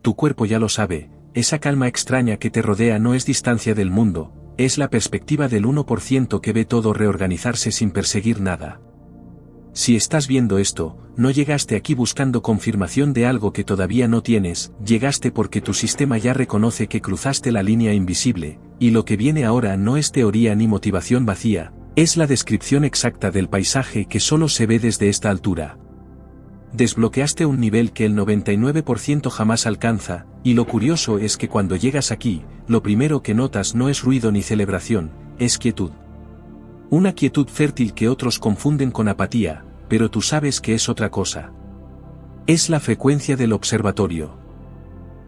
Tu cuerpo ya lo sabe, esa calma extraña que te rodea no es distancia del mundo, es la perspectiva del 1% que ve todo reorganizarse sin perseguir nada. Si estás viendo esto, no llegaste aquí buscando confirmación de algo que todavía no tienes, llegaste porque tu sistema ya reconoce que cruzaste la línea invisible, y lo que viene ahora no es teoría ni motivación vacía, es la descripción exacta del paisaje que solo se ve desde esta altura. Desbloqueaste un nivel que el 99% jamás alcanza, y lo curioso es que cuando llegas aquí, lo primero que notas no es ruido ni celebración, es quietud. Una quietud fértil que otros confunden con apatía, pero tú sabes que es otra cosa. Es la frecuencia del observatorio.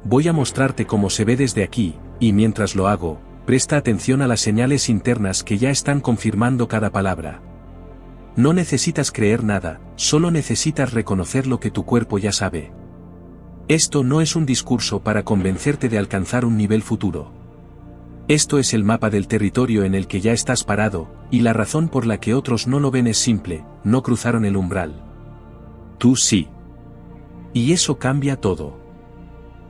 Voy a mostrarte cómo se ve desde aquí, y mientras lo hago, presta atención a las señales internas que ya están confirmando cada palabra. No necesitas creer nada, solo necesitas reconocer lo que tu cuerpo ya sabe. Esto no es un discurso para convencerte de alcanzar un nivel futuro. Esto es el mapa del territorio en el que ya estás parado, y la razón por la que otros no lo ven es simple, no cruzaron el umbral. Tú sí. Y eso cambia todo.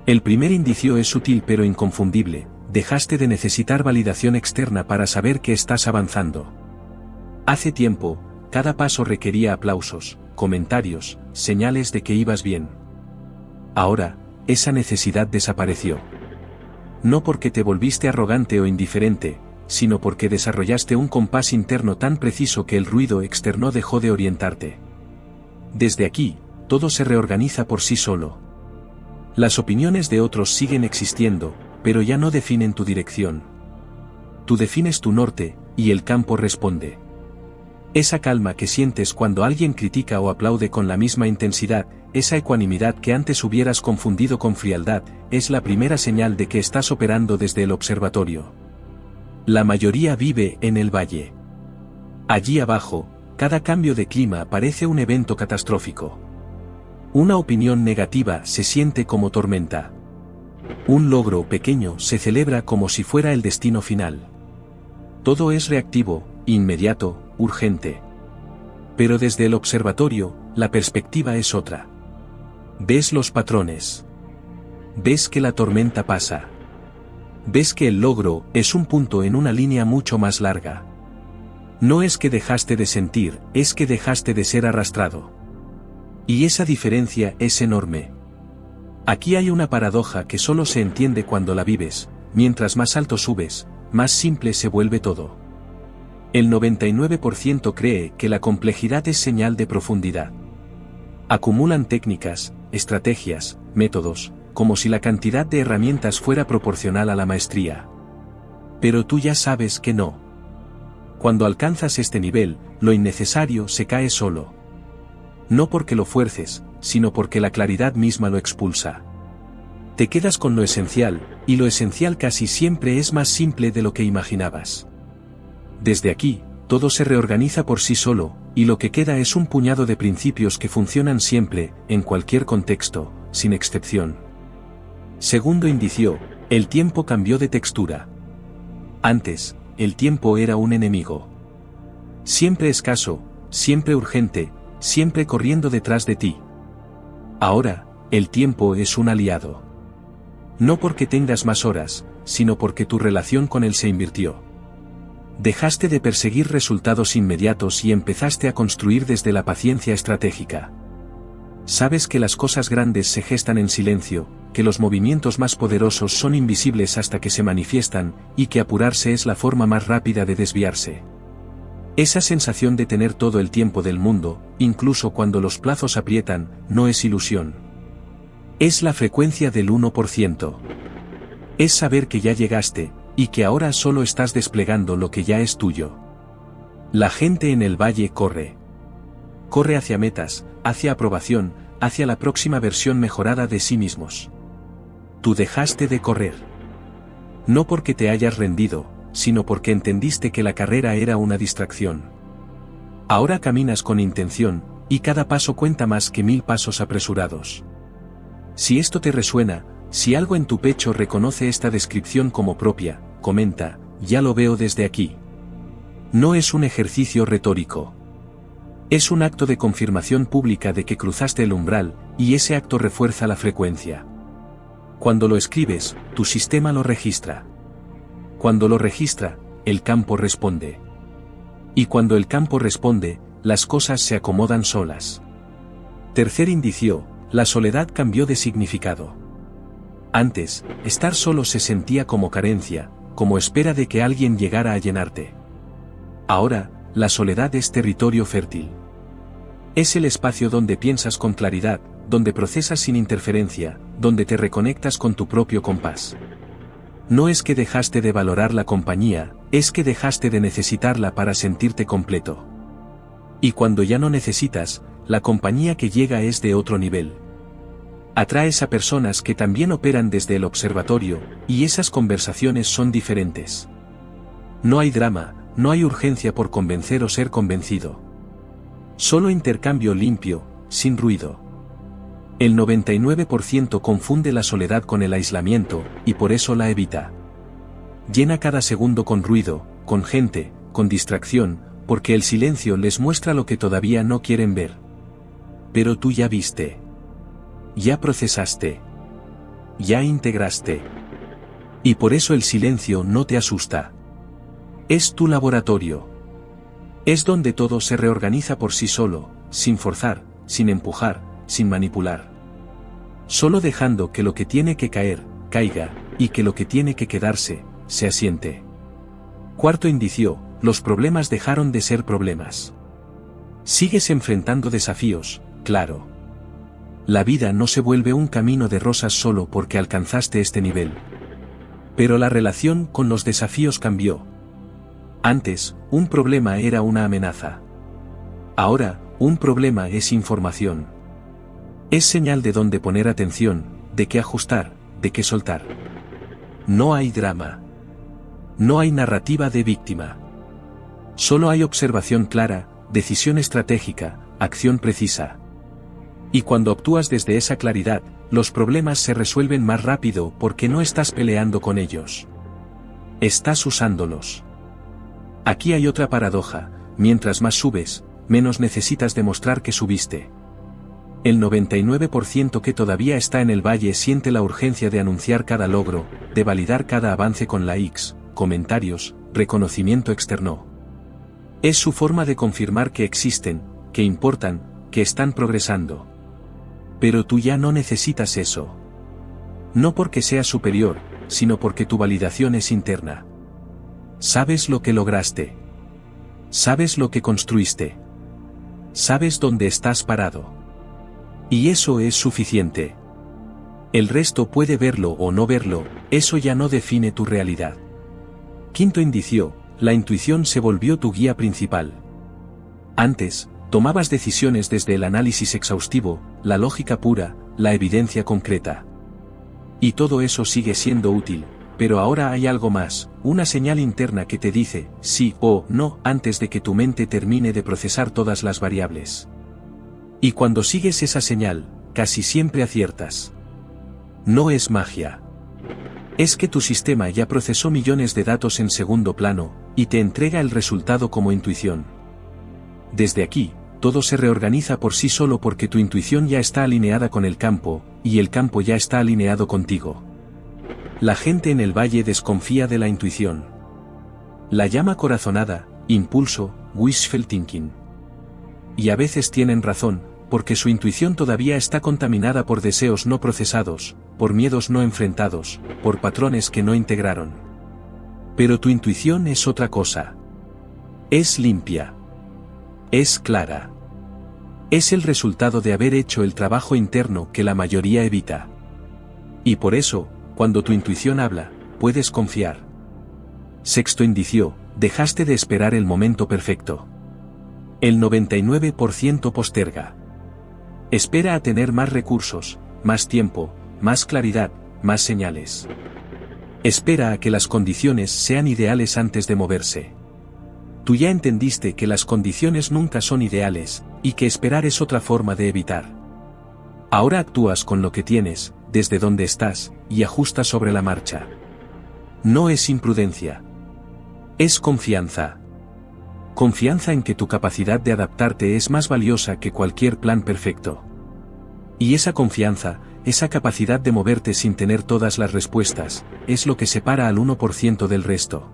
El primer indicio es sutil pero inconfundible, dejaste de necesitar validación externa para saber que estás avanzando. Hace tiempo, cada paso requería aplausos, comentarios, señales de que ibas bien. Ahora, esa necesidad desapareció. No porque te volviste arrogante o indiferente, sino porque desarrollaste un compás interno tan preciso que el ruido externo dejó de orientarte. Desde aquí, todo se reorganiza por sí solo. Las opiniones de otros siguen existiendo, pero ya no definen tu dirección. Tú defines tu norte, y el campo responde. Esa calma que sientes cuando alguien critica o aplaude con la misma intensidad, esa ecuanimidad que antes hubieras confundido con frialdad, es la primera señal de que estás operando desde el observatorio. La mayoría vive en el valle. Allí abajo, cada cambio de clima parece un evento catastrófico. Una opinión negativa se siente como tormenta. Un logro pequeño se celebra como si fuera el destino final. Todo es reactivo, inmediato, urgente. Pero desde el observatorio, la perspectiva es otra. Ves los patrones. Ves que la tormenta pasa. Ves que el logro es un punto en una línea mucho más larga. No es que dejaste de sentir, es que dejaste de ser arrastrado. Y esa diferencia es enorme. Aquí hay una paradoja que solo se entiende cuando la vives, mientras más alto subes, más simple se vuelve todo. El 99% cree que la complejidad es señal de profundidad. Acumulan técnicas, estrategias, métodos, como si la cantidad de herramientas fuera proporcional a la maestría. Pero tú ya sabes que no. Cuando alcanzas este nivel, lo innecesario se cae solo. No porque lo fuerces, sino porque la claridad misma lo expulsa. Te quedas con lo esencial, y lo esencial casi siempre es más simple de lo que imaginabas. Desde aquí, todo se reorganiza por sí solo, y lo que queda es un puñado de principios que funcionan siempre, en cualquier contexto, sin excepción. Segundo indicio, el tiempo cambió de textura. Antes, el tiempo era un enemigo. Siempre escaso, siempre urgente, siempre corriendo detrás de ti. Ahora, el tiempo es un aliado. No porque tengas más horas, sino porque tu relación con él se invirtió. Dejaste de perseguir resultados inmediatos y empezaste a construir desde la paciencia estratégica. Sabes que las cosas grandes se gestan en silencio, que los movimientos más poderosos son invisibles hasta que se manifiestan, y que apurarse es la forma más rápida de desviarse. Esa sensación de tener todo el tiempo del mundo, incluso cuando los plazos aprietan, no es ilusión. Es la frecuencia del 1%. Es saber que ya llegaste, y que ahora solo estás desplegando lo que ya es tuyo. La gente en el valle corre. Corre hacia metas, hacia aprobación, hacia la próxima versión mejorada de sí mismos. Tú dejaste de correr. No porque te hayas rendido, sino porque entendiste que la carrera era una distracción. Ahora caminas con intención, y cada paso cuenta más que 1000 pasos apresurados. Si esto te resuena, si algo en tu pecho reconoce esta descripción como propia, comenta, ya lo veo desde aquí. No es un ejercicio retórico. Es un acto de confirmación pública de que cruzaste el umbral, y ese acto refuerza la frecuencia. Cuando lo escribes, tu sistema lo registra. Cuando lo registra, el campo responde. Y cuando el campo responde, las cosas se acomodan solas. Tercer indicio, la soledad cambió de significado. Antes, estar solo se sentía como carencia, como espera de que alguien llegara a llenarte. Ahora, la soledad es territorio fértil. Es el espacio donde piensas con claridad, donde procesas sin interferencia, donde te reconectas con tu propio compás. No es que dejaste de valorar la compañía, es que dejaste de necesitarla para sentirte completo. Y cuando ya no necesitas, la compañía que llega es de otro nivel. Atraes a personas que también operan desde el observatorio, y esas conversaciones son diferentes. No hay drama, no hay urgencia por convencer o ser convencido. Solo intercambio limpio, sin ruido. El 99% confunde la soledad con el aislamiento, y por eso la evita. Llena cada segundo con ruido, con gente, con distracción, porque el silencio les muestra lo que todavía no quieren ver. Pero tú ya viste. Ya procesaste. Ya integraste. Y por eso el silencio no te asusta. Es tu laboratorio. Es donde todo se reorganiza por sí solo, sin forzar, sin empujar, sin manipular. Solo dejando que lo que tiene que caer, caiga, y que lo que tiene que quedarse, se asiente. Cuarto indicio, los problemas dejaron de ser problemas. Sigues enfrentando desafíos, claro. La vida no se vuelve un camino de rosas solo porque alcanzaste este nivel. Pero la relación con los desafíos cambió. Antes, un problema era una amenaza. Ahora, un problema es información. Es señal de dónde poner atención, de qué ajustar, de qué soltar. No hay drama. No hay narrativa de víctima. Solo hay observación clara, decisión estratégica, acción precisa. Y cuando actúas desde esa claridad, los problemas se resuelven más rápido porque no estás peleando con ellos. Estás usándolos. Aquí hay otra paradoja, mientras más subes, menos necesitas demostrar que subiste. El 99% que todavía está en el valle siente la urgencia de anunciar cada logro, de validar cada avance con likes, comentarios, reconocimiento externo. Es su forma de confirmar que existen, que importan, que están progresando. Pero tú ya no necesitas eso. No porque seas superior, sino porque tu validación es interna. Sabes lo que lograste. Sabes lo que construiste. Sabes dónde estás parado. Y eso es suficiente. El resto puede verlo o no verlo, eso ya no define tu realidad. Quinto indicio, la intuición se volvió tu guía principal. Antes, tomabas decisiones desde el análisis exhaustivo, la lógica pura, la evidencia concreta. Y todo eso sigue siendo útil, pero ahora hay algo más, una señal interna que te dice, sí o no, antes de que tu mente termine de procesar todas las variables. Y cuando sigues esa señal, casi siempre aciertas. No es magia. Es que tu sistema ya procesó millones de datos en segundo plano, y te entrega el resultado como intuición. Desde aquí, todo se reorganiza por sí solo porque tu intuición ya está alineada con el campo, y el campo ya está alineado contigo. La gente en el valle desconfía de la intuición. La llama corazonada, impulso, wishful thinking. Y a veces tienen razón, porque su intuición todavía está contaminada por deseos no procesados, por miedos no enfrentados, por patrones que no integraron. Pero tu intuición es otra cosa. Es limpia. Es clara. Es el resultado de haber hecho el trabajo interno que la mayoría evita. Y por eso, cuando tu intuición habla, puedes confiar. Sexto indicio, dejaste de esperar el momento perfecto. El 99% posterga. Espera a tener más recursos, más tiempo, más claridad, más señales. Espera a que las condiciones sean ideales antes de moverse. Tú ya entendiste que las condiciones nunca son ideales, y que esperar es otra forma de evitar. Ahora actúas con lo que tienes, desde donde estás, y ajustas sobre la marcha. No es imprudencia. Es confianza. Confianza en que tu capacidad de adaptarte es más valiosa que cualquier plan perfecto. Y esa confianza, esa capacidad de moverte sin tener todas las respuestas, es lo que separa al 1% del resto.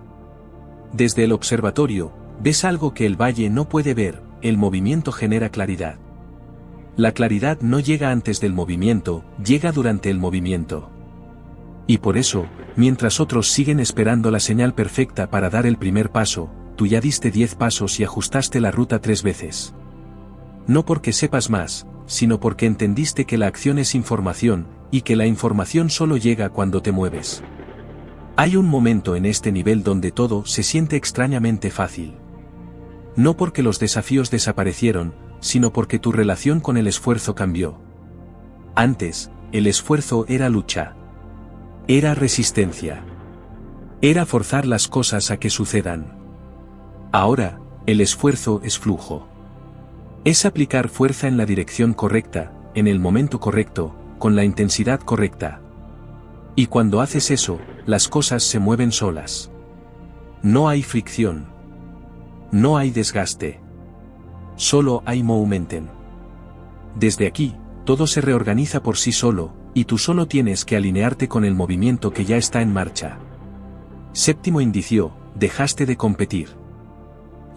Desde el observatorio, ves algo que el valle no puede ver, el movimiento genera claridad. La claridad no llega antes del movimiento, llega durante el movimiento. Y por eso, mientras otros siguen esperando la señal perfecta para dar el primer paso, tú ya diste 10 pasos y ajustaste la ruta 3 veces. No porque sepas más, sino porque entendiste que la acción es información, y que la información solo llega cuando te mueves. Hay un momento en este nivel donde todo se siente extrañamente fácil. No porque los desafíos desaparecieron, sino porque tu relación con el esfuerzo cambió. Antes, el esfuerzo era lucha. Era resistencia. Era forzar las cosas a que sucedan. Ahora, el esfuerzo es flujo. Es aplicar fuerza en la dirección correcta, en el momento correcto, con la intensidad correcta. Y cuando haces eso, las cosas se mueven solas. No hay fricción. No hay desgaste. Solo hay momentum. Desde aquí, todo se reorganiza por sí solo, y tú solo tienes que alinearte con el movimiento que ya está en marcha. Séptimo indicio, dejaste de competir.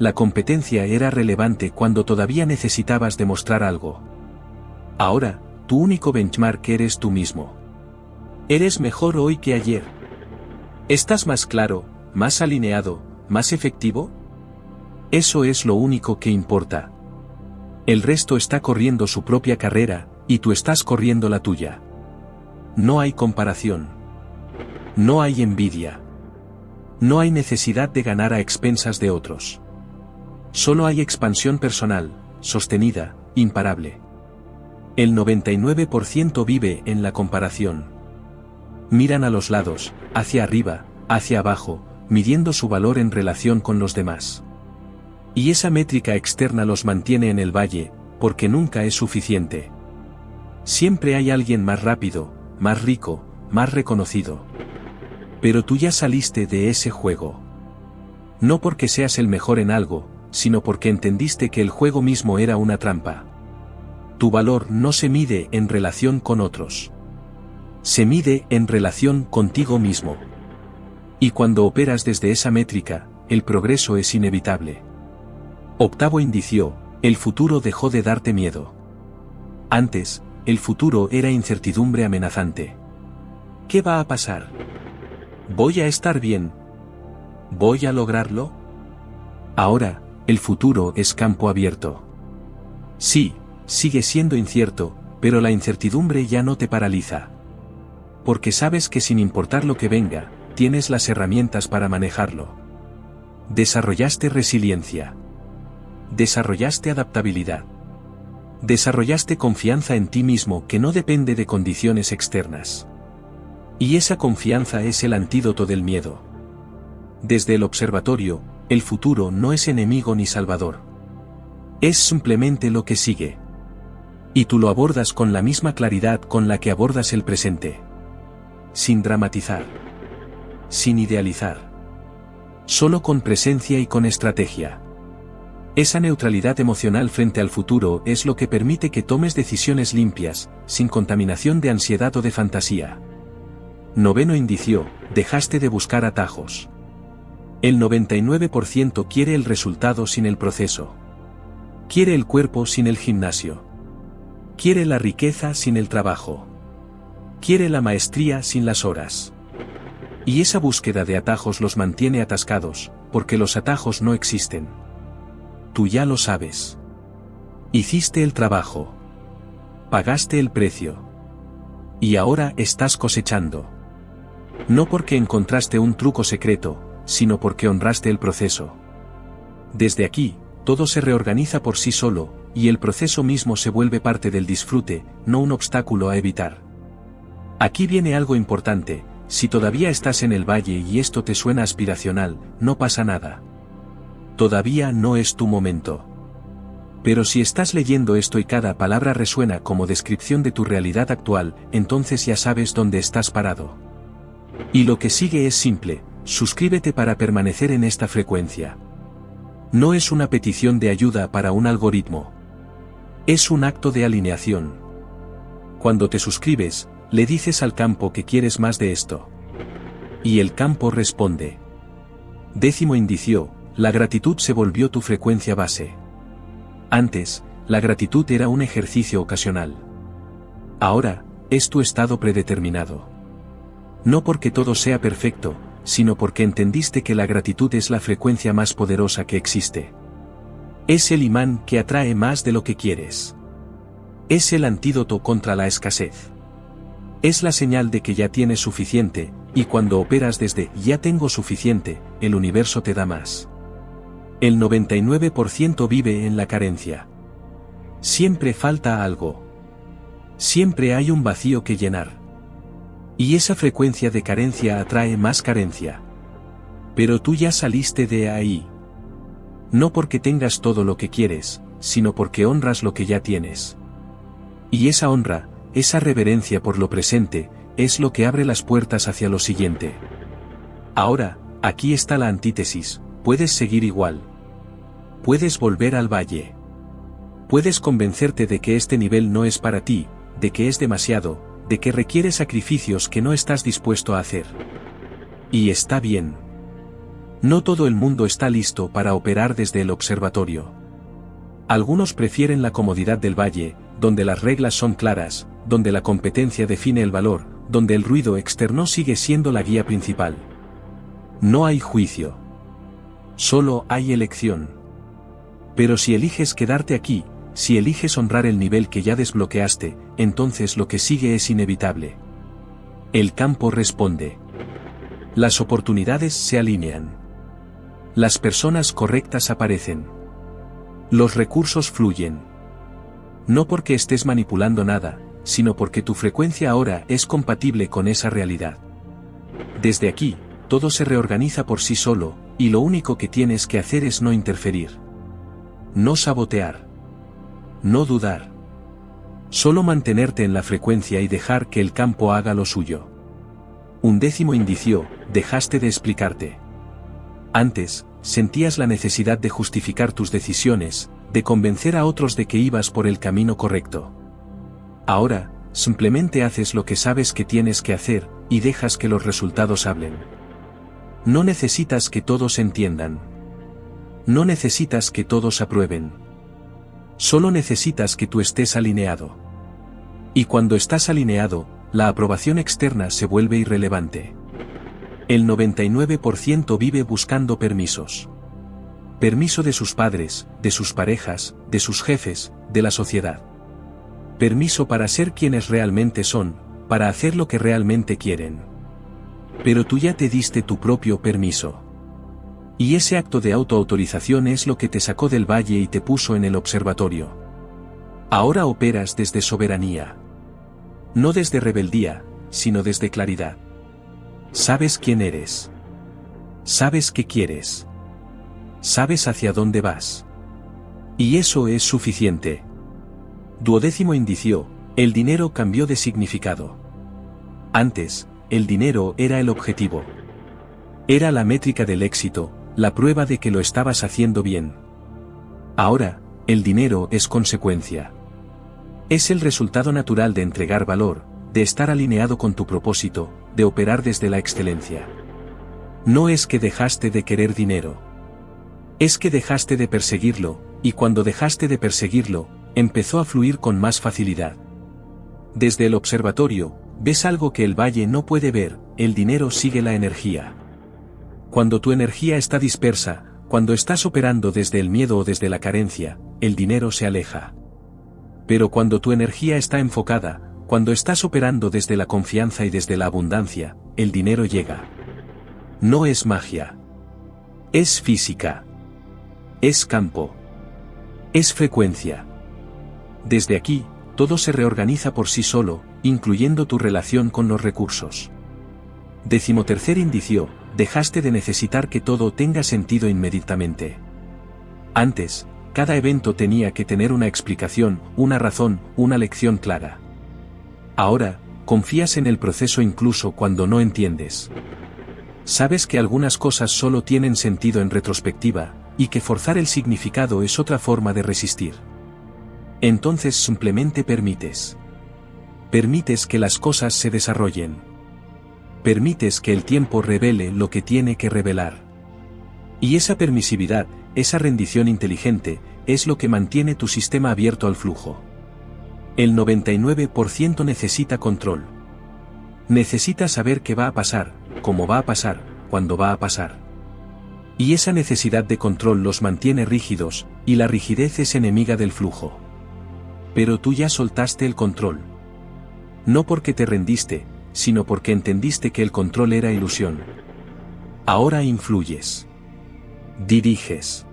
La competencia era relevante cuando todavía necesitabas demostrar algo. Ahora, tu único benchmark eres tú mismo. Eres mejor hoy que ayer. ¿Estás más claro, más alineado, más efectivo? Eso es lo único que importa. El resto está corriendo su propia carrera, y tú estás corriendo la tuya. No hay comparación. No hay envidia. No hay necesidad de ganar a expensas de otros. Solo hay expansión personal, sostenida, imparable. El 99% vive en la comparación. Miran a los lados, hacia arriba, hacia abajo, midiendo su valor en relación con los demás. Y esa métrica externa los mantiene en el valle, porque nunca es suficiente. Siempre hay alguien más rápido, más rico, más reconocido. Pero tú ya saliste de ese juego. No porque seas el mejor en algo, sino porque entendiste que el juego mismo era una trampa. Tu valor no se mide en relación con otros. Se mide en relación contigo mismo. Y cuando operas desde esa métrica, el progreso es inevitable. Octavo indicio, el futuro dejó de darte miedo. Antes, el futuro era incertidumbre amenazante. ¿Qué va a pasar? ¿Voy a estar bien? ¿Voy a lograrlo? Ahora, el futuro es campo abierto. Sí, sigue siendo incierto, pero la incertidumbre ya no te paraliza. Porque sabes que sin importar lo que venga, tienes las herramientas para manejarlo. Desarrollaste resiliencia. Desarrollaste adaptabilidad. Desarrollaste confianza en ti mismo que no depende de condiciones externas. Y esa confianza es el antídoto del miedo. Desde el observatorio, el futuro no es enemigo ni salvador. Es simplemente lo que sigue. Y tú lo abordas con la misma claridad con la que abordas el presente. Sin dramatizar. Sin idealizar. Solo con presencia y con estrategia. Esa neutralidad emocional frente al futuro es lo que permite que tomes decisiones limpias, sin contaminación de ansiedad o de fantasía. Noveno indicio, dejaste de buscar atajos. El 99% quiere el resultado sin el proceso. Quiere el cuerpo sin el gimnasio. Quiere la riqueza sin el trabajo. Quiere la maestría sin las horas. Y esa búsqueda de atajos los mantiene atascados, porque los atajos no existen. Tú ya lo sabes. Hiciste el trabajo. Pagaste el precio. Y ahora estás cosechando. No porque encontraste un truco secreto, sino porque honraste el proceso. Desde aquí, todo se reorganiza por sí solo, y el proceso mismo se vuelve parte del disfrute, no un obstáculo a evitar. Aquí viene algo importante: si todavía estás en el valle y esto te suena aspiracional, no pasa nada. Todavía no es tu momento. Pero si estás leyendo esto y cada palabra resuena como descripción de tu realidad actual, entonces ya sabes dónde estás parado. Y lo que sigue es simple: suscríbete para permanecer en esta frecuencia. No es una petición de ayuda para un algoritmo. Es un acto de alineación. Cuando te suscribes, le dices al campo que quieres más de esto. Y el campo responde. 10º indicio, la gratitud se volvió tu frecuencia base. Antes, la gratitud era un ejercicio ocasional. Ahora, es tu estado predeterminado. No porque todo sea perfecto, sino porque entendiste que la gratitud es la frecuencia más poderosa que existe. Es el imán que atrae más de lo que quieres. Es el antídoto contra la escasez. Es la señal de que ya tienes suficiente, y cuando operas desde ya tengo suficiente, el universo te da más. El 99% vive en la carencia. Siempre falta algo. Siempre hay un vacío que llenar. Y esa frecuencia de carencia atrae más carencia. Pero tú ya saliste de ahí. No porque tengas todo lo que quieres, sino porque honras lo que ya tienes. Y esa honra, esa reverencia por lo presente, es lo que abre las puertas hacia lo siguiente. Ahora, aquí está la antítesis, puedes seguir igual. Puedes volver al valle. Puedes convencerte de que este nivel no es para ti, de que es demasiado, de que requiere sacrificios que no estás dispuesto a hacer. Y está bien. No todo el mundo está listo para operar desde el observatorio. Algunos prefieren la comodidad del valle, donde las reglas son claras, donde la competencia define el valor, donde el ruido externo sigue siendo la guía principal. No hay juicio. Solo hay elección. Pero si eliges quedarte aquí, si eliges honrar el nivel que ya desbloqueaste, entonces lo que sigue es inevitable. El campo responde. Las oportunidades se alinean. Las personas correctas aparecen. Los recursos fluyen. No porque estés manipulando nada, sino porque tu frecuencia ahora es compatible con esa realidad. Desde aquí, todo se reorganiza por sí solo, y lo único que tienes que hacer es no interferir. No sabotear. No dudar. Solo mantenerte en la frecuencia y dejar que el campo haga lo suyo. 11º indicio, dejaste de explicarte. Antes, sentías la necesidad de justificar tus decisiones, de convencer a otros de que ibas por el camino correcto. Ahora, simplemente haces lo que sabes que tienes que hacer, y dejas que los resultados hablen. No necesitas que todos entiendan. No necesitas que todos aprueben. Solo necesitas que tú estés alineado. Y cuando estás alineado, la aprobación externa se vuelve irrelevante. El 99% vive buscando permisos. Permiso de sus padres, de sus parejas, de sus jefes, de la sociedad. Permiso para ser quienes realmente son, para hacer lo que realmente quieren. Pero tú ya te diste tu propio permiso. Y ese acto de autoautorización es lo que te sacó del valle y te puso en el observatorio. Ahora operas desde soberanía. No desde rebeldía, sino desde claridad. Sabes quién eres. Sabes qué quieres. Sabes hacia dónde vas. Y eso es suficiente. 12º indicio, el dinero cambió de significado. Antes, el dinero era el objetivo. Era la métrica del éxito, la prueba de que lo estabas haciendo bien. Ahora, el dinero es consecuencia. Es el resultado natural de entregar valor, de estar alineado con tu propósito, de operar desde la excelencia. No es que dejaste de querer dinero. Es que dejaste de perseguirlo, y cuando dejaste de perseguirlo, empezó a fluir con más facilidad. Desde el observatorio, ves algo que el valle no puede ver, el dinero sigue la energía. Cuando tu energía está dispersa, cuando estás operando desde el miedo o desde la carencia, el dinero se aleja. Pero cuando tu energía está enfocada, cuando estás operando desde la confianza y desde la abundancia, el dinero llega. No es magia. Es física. Es campo. Es frecuencia. Desde aquí, todo se reorganiza por sí solo, incluyendo tu relación con los recursos. 13º indicio, dejaste de necesitar que todo tenga sentido inmediatamente. Antes, cada evento tenía que tener una explicación, una razón, una lección clara. Ahora, confías en el proceso incluso cuando no entiendes. Sabes que algunas cosas solo tienen sentido en retrospectiva, y que forzar el significado es otra forma de resistir. Entonces simplemente permites. Permites que las cosas se desarrollen. Permites que el tiempo revele lo que tiene que revelar. Y esa permisividad, esa rendición inteligente, es lo que mantiene tu sistema abierto al flujo. El 99% necesita control. Necesita saber qué va a pasar, cómo va a pasar, cuándo va a pasar. Y esa necesidad de control los mantiene rígidos, y la rigidez es enemiga del flujo. Pero tú ya soltaste el control. No porque te rendiste, sino porque entendiste que el control era ilusión. Ahora influyes. Diriges.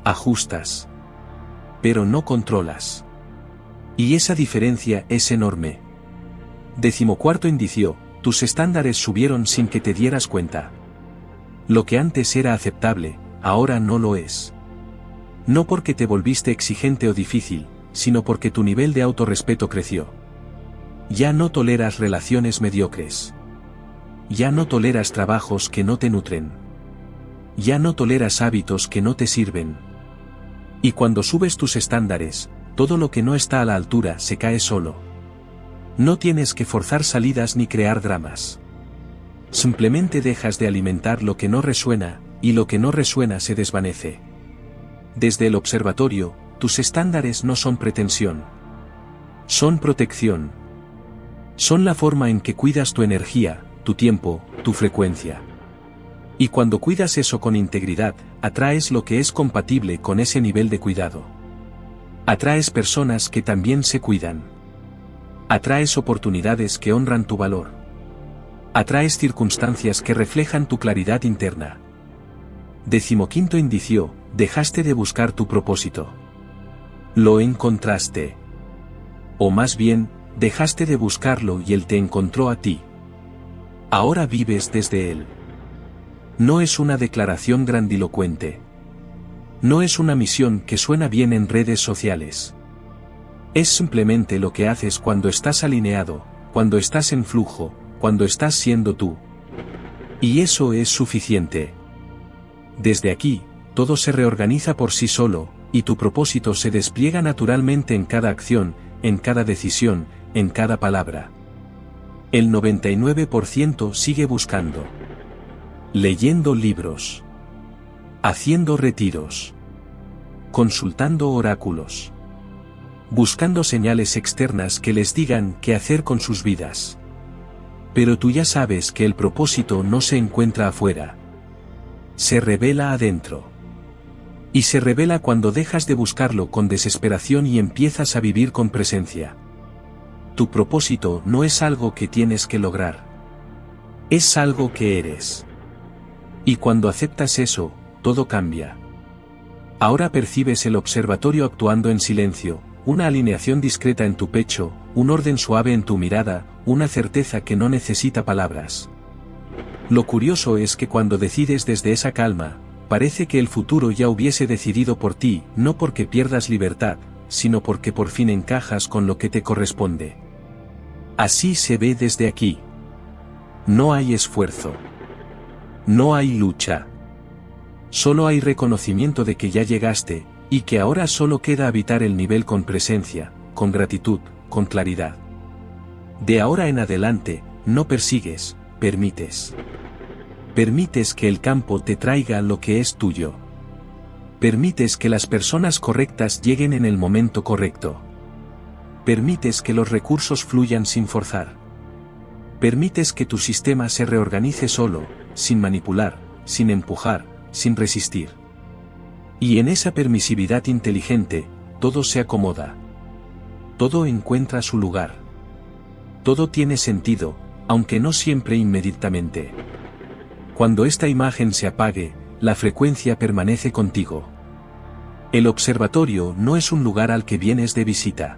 Ajustas. Pero no controlas. Y esa diferencia es enorme. 14º indicio, tus estándares subieron sin que te dieras cuenta. Lo que antes era aceptable, ahora no lo es. No porque te volviste exigente o difícil, sino porque tu nivel de autorrespeto creció. Ya no toleras relaciones mediocres. Ya no toleras trabajos que no te nutren. Ya no toleras hábitos que no te sirven. Y cuando subes tus estándares, todo lo que no está a la altura se cae solo. No tienes que forzar salidas ni crear dramas. Simplemente dejas de alimentar lo que no resuena, y lo que no resuena se desvanece. Desde el observatorio, tus estándares no son pretensión. Son protección. Son la forma en que cuidas tu energía, tu tiempo, tu frecuencia. Y cuando cuidas eso con integridad, atraes lo que es compatible con ese nivel de cuidado. Atraes personas que también se cuidan. Atraes oportunidades que honran tu valor. Atraes circunstancias que reflejan tu claridad interna. 15º indicio, dejaste de buscar tu propósito. Lo encontraste. O más bien, dejaste de buscarlo y él te encontró a ti. Ahora vives desde él. No es una declaración grandilocuente. No es una misión que suena bien en redes sociales. Es simplemente lo que haces cuando estás alineado, cuando estás en flujo, cuando estás siendo tú. Y eso es suficiente. Desde aquí, todo se reorganiza por sí solo, y tu propósito se despliega naturalmente en cada acción, en cada decisión, en cada palabra. El 99% sigue buscando. Leyendo libros. Haciendo retiros. Consultando oráculos. Buscando señales externas que les digan qué hacer con sus vidas. Pero tú ya sabes que el propósito no se encuentra afuera. Se revela adentro. Y se revela cuando dejas de buscarlo con desesperación y empiezas a vivir con presencia. Tu propósito no es algo que tienes que lograr. Es algo que eres. Y cuando aceptas eso, todo cambia. Ahora percibes el observatorio actuando en silencio, una alineación discreta en tu pecho, un orden suave en tu mirada, una certeza que no necesita palabras. Lo curioso es que cuando decides desde esa calma, parece que el futuro ya hubiese decidido por ti, no porque pierdas libertad, sino porque por fin encajas con lo que te corresponde. Así se ve desde aquí. No hay esfuerzo. No hay lucha. Solo hay reconocimiento de que ya llegaste, y que ahora solo queda habitar el nivel con presencia, con gratitud, con claridad. De ahora en adelante, no persigues, permites. Permites que el campo te traiga lo que es tuyo. Permites que las personas correctas lleguen en el momento correcto. Permites que los recursos fluyan sin forzar. Permites que tu sistema se reorganice solo, sin manipular, sin empujar, sin resistir. Y en esa permisividad inteligente, todo se acomoda. Todo encuentra su lugar. Todo tiene sentido, aunque no siempre inmediatamente. Cuando esta imagen se apague, la frecuencia permanece contigo. El observatorio no es un lugar al que vienes de visita.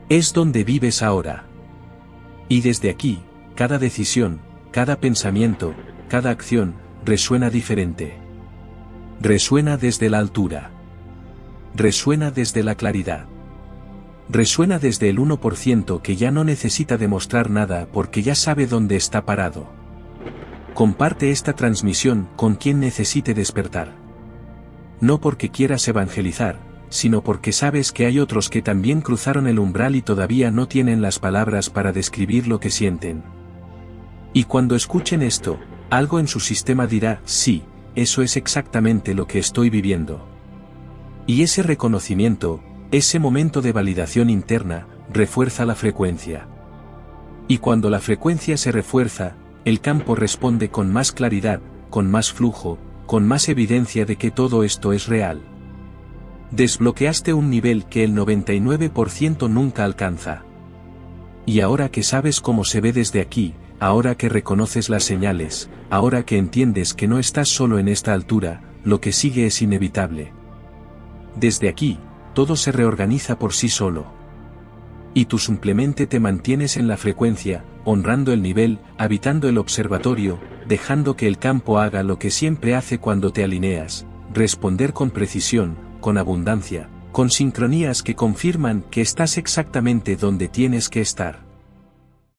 Es donde vives ahora. Y desde aquí, cada decisión, cada pensamiento, cada acción, resuena diferente. Resuena desde la altura. Resuena desde la claridad. Resuena desde el 1% que ya no necesita demostrar nada porque ya sabe dónde está parado. Comparte esta transmisión con quien necesite despertar. No porque quieras evangelizar, sino porque sabes que hay otros que también cruzaron el umbral y todavía no tienen las palabras para describir lo que sienten. Y cuando escuchen esto, algo en su sistema dirá, sí, eso es exactamente lo que estoy viviendo. Y ese reconocimiento, ese momento de validación interna, refuerza la frecuencia. Y cuando la frecuencia se refuerza, el campo responde con más claridad, con más flujo, con más evidencia de que todo esto es real. Desbloqueaste un nivel que el 99% nunca alcanza. Y ahora que sabes cómo se ve desde aquí, ahora que reconoces las señales, ahora que entiendes que no estás solo en esta altura, lo que sigue es inevitable. Desde aquí, todo se reorganiza por sí solo. Y tú simplemente te mantienes en la frecuencia, honrando el nivel, habitando el observatorio, dejando que el campo haga lo que siempre hace cuando te alineas, responder con precisión, con abundancia, con sincronías que confirman que estás exactamente donde tienes que estar.